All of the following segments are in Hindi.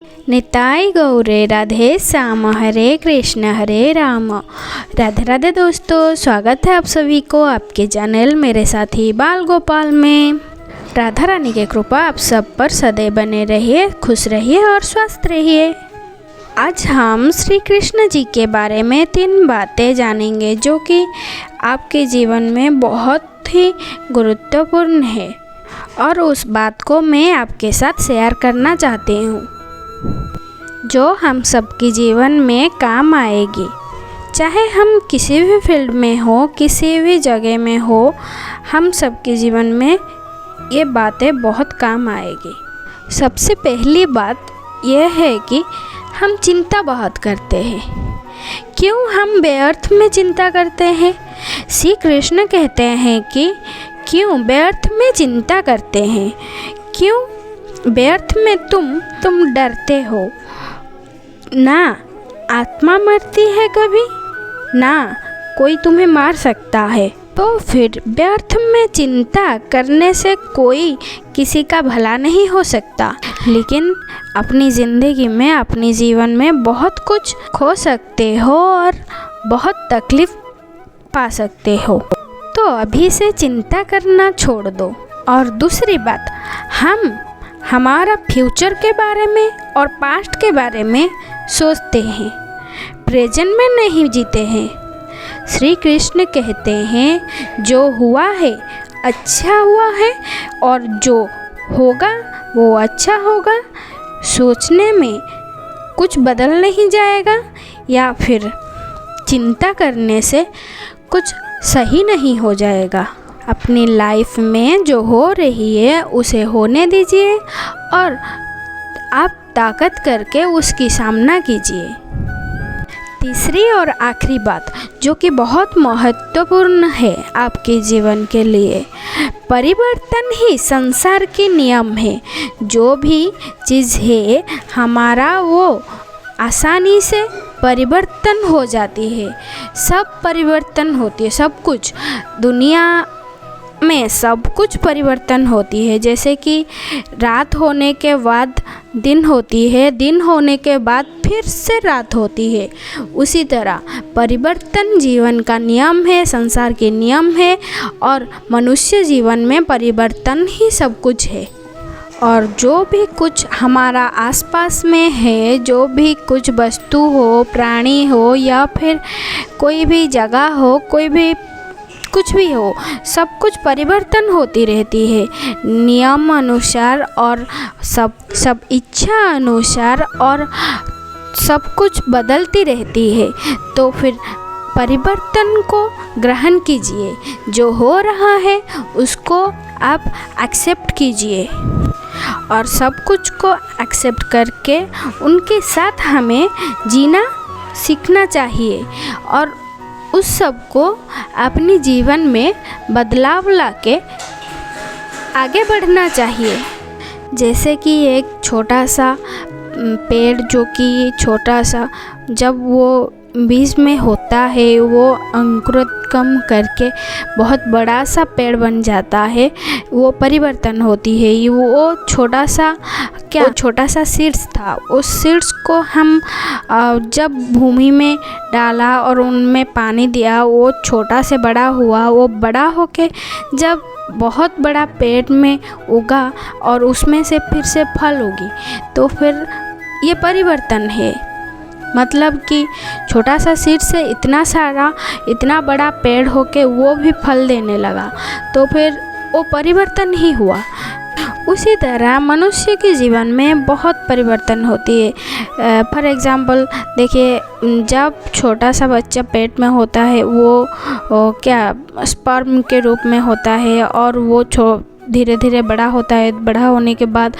निताई गौरे राधे श्याम हरे कृष्ण हरे राम। राधे राधे दोस्तों, स्वागत है आप सभी को आपके चैनल मेरे साथी बाल गोपाल में। राधा रानी की कृपा आप सब पर सदैव बने रहिए, खुश रहिए और स्वस्थ रहिए। आज हम श्री कृष्ण जी के बारे में 3 बातें जानेंगे जो कि आपके जीवन में बहुत ही गुरुत्वपूर्ण है और उस बात को मैं आपके साथ शेयर करना चाहती हूँ जो हम सबके जीवन में काम आएगी। चाहे हम किसी भी फील्ड में हो, किसी भी जगह में हो, हम सबके जीवन में ये बातें बहुत काम आएगी। सबसे पहली बात यह है कि हम चिंता बहुत करते हैं। क्यों हम व्यर्थ में चिंता करते हैं? श्री कृष्ण कहते हैं कि क्यों व्यर्थ में चिंता करते हैं, क्यों व्यर्थ में तुम डरते हो। ना आत्मा मरती है कभी, ना कोई तुम्हें मार सकता है। तो फिर व्यर्थ में चिंता करने से कोई किसी का भला नहीं हो सकता। लेकिन अपनी ज़िंदगी में, अपनी जीवन में बहुत कुछ खो सकते हो और बहुत तकलीफ पा सकते हो। तो अभी से चिंता करना छोड़ दो। और दूसरी बात, हम हमारा फ्यूचर के बारे में और पास्ट के बारे में सोचते हैं, प्रेजेंट में नहीं जीते हैं। श्री कृष्ण कहते हैं जो हुआ है अच्छा हुआ है और जो होगा वो अच्छा होगा। सोचने में कुछ बदल नहीं जाएगा या फिर चिंता करने से कुछ सही नहीं हो जाएगा। अपनी लाइफ में जो हो रही है उसे होने दीजिए और आप ताकत करके उसकी सामना कीजिए। तीसरी और आखिरी बात जो कि बहुत महत्वपूर्ण है आपके जीवन के लिए, परिवर्तन ही संसार के नियम है। जो भी चीज़ है हमारा वो आसानी से परिवर्तन हो जाती है। सब परिवर्तन होती है, सब कुछ दुनिया में सब कुछ परिवर्तन होती है। जैसे कि रात होने के बाद दिन होती है, दिन होने के बाद फिर से रात होती है। उसी तरह परिवर्तन जीवन का नियम है, संसार के नियम है और मनुष्य जीवन में परिवर्तन ही सब कुछ है। और जो भी कुछ हमारा आसपास में है, जो भी कुछ वस्तु हो, प्राणी हो या फिर कोई भी जगह हो, कोई भी कुछ भी हो, सब कुछ परिवर्तन होती रहती है नियम अनुसार और सब इच्छा अनुसार और सब कुछ बदलती रहती है। तो फिर परिवर्तन को ग्रहण कीजिए, जो हो रहा है उसको आप एक्सेप्ट कीजिए और सब कुछ को एक्सेप्ट करके उनके साथ हमें जीना सीखना चाहिए और उस सब को अपने जीवन में बदलाव लाके आगे बढ़ना चाहिए। जैसे कि एक छोटा सा पेड़ जो कि छोटा सा जब वो बीज में होता है वो अंकुरोत्गम करके बहुत बड़ा सा पेड़ बन जाता है, वो परिवर्तन होती है। वो छोटा सा सीड्स था, उस सीड्स को हम जब भूमि में डाला और उनमें पानी दिया, वो छोटा से बड़ा हुआ। वो बड़ा होके जब बहुत बड़ा पेड़ में उगा और उसमें से फिर से फल उगी, तो फिर ये परिवर्तन है। मतलब कि छोटा सा सीड से इतना बड़ा पेड़ होके वो भी फल देने लगा, तो फिर वो परिवर्तन ही हुआ। उसी तरह मनुष्य के जीवन में बहुत परिवर्तन होती है। फॉर एग्ज़ाम्पल देखिए, जब छोटा सा बच्चा पेट में होता है वो स्पर्म के रूप में होता है और वो धीरे धीरे बड़ा होता है। बड़ा होने के बाद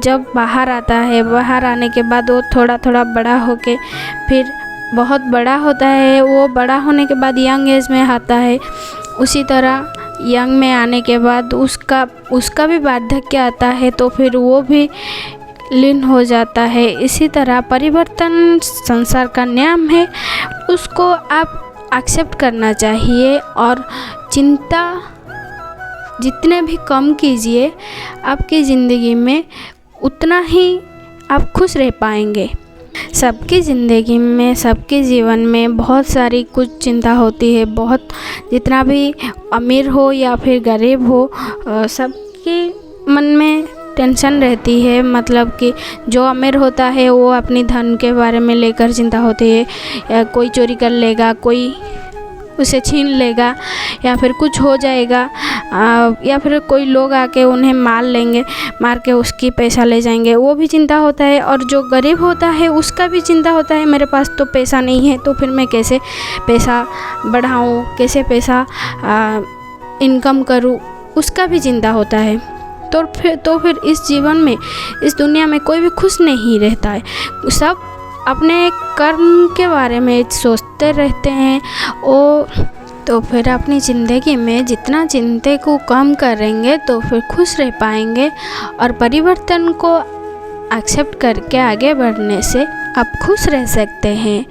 जब बाहर आता है, बाहर आने के बाद वो थोड़ा थोड़ा बड़ा होके फिर बहुत बड़ा होता है। वो बड़ा होने के बाद यंग एज में आता है। उसी तरह यंग में आने के बाद उसका भी वार्धक्य आता है, तो फिर वो भी लीन हो जाता है। इसी तरह परिवर्तन संसार का नियम है, उसको आप एक्सेप्ट करना चाहिए और चिंता जितने भी कम कीजिए आपकी ज़िंदगी में उतना ही आप खुश रह पाएंगे। सबकी ज़िंदगी में, सबके जीवन में बहुत सारी कुछ चिंता होती है। बहुत, जितना भी अमीर हो या फिर गरीब हो, सबके मन में टेंशन रहती है। मतलब कि जो अमीर होता है वो अपनी धन के बारे में लेकर चिंता होती है, या कोई चोरी कर लेगा, कोई उसे छीन लेगा, या फिर कुछ हो जाएगा, या फिर कोई लोग आके उन्हें मार लेंगे, मार के उसकी पैसा ले जाएंगे, वो भी चिंता होता है। और जो गरीब होता है उसका भी चिंता होता है, मेरे पास तो पैसा नहीं है, तो फिर मैं कैसे पैसा बढ़ाऊँ, कैसे पैसा इनकम करूँ, उसका भी चिंता होता है। तो फिर इस जीवन में, इस दुनिया में कोई भी खुश नहीं रहता है। सब अपने कर्म के बारे में सोचते रहते हैं। तो फिर अपनी ज़िंदगी में जितना चिंता को कम करेंगे तो फिर खुश रह पाएंगे, और परिवर्तन को एक्सेप्ट करके आगे बढ़ने से आप खुश रह सकते हैं।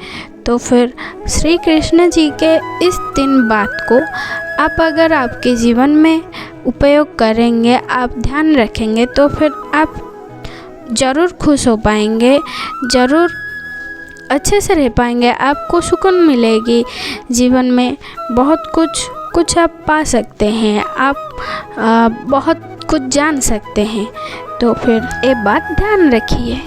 तो फिर श्री कृष्ण जी के इस 3 बात को आप अगर आपके जीवन में उपयोग करेंगे, आप ध्यान रखेंगे, तो फिर आप ज़रूर खुश हो पाएंगे, ज़रूर अच्छे से रह पाएंगे। आपको सुकून मिलेगी जीवन में, बहुत कुछ आप पा सकते हैं, आप बहुत कुछ जान सकते हैं। तो फिर ये बात ध्यान रखिए।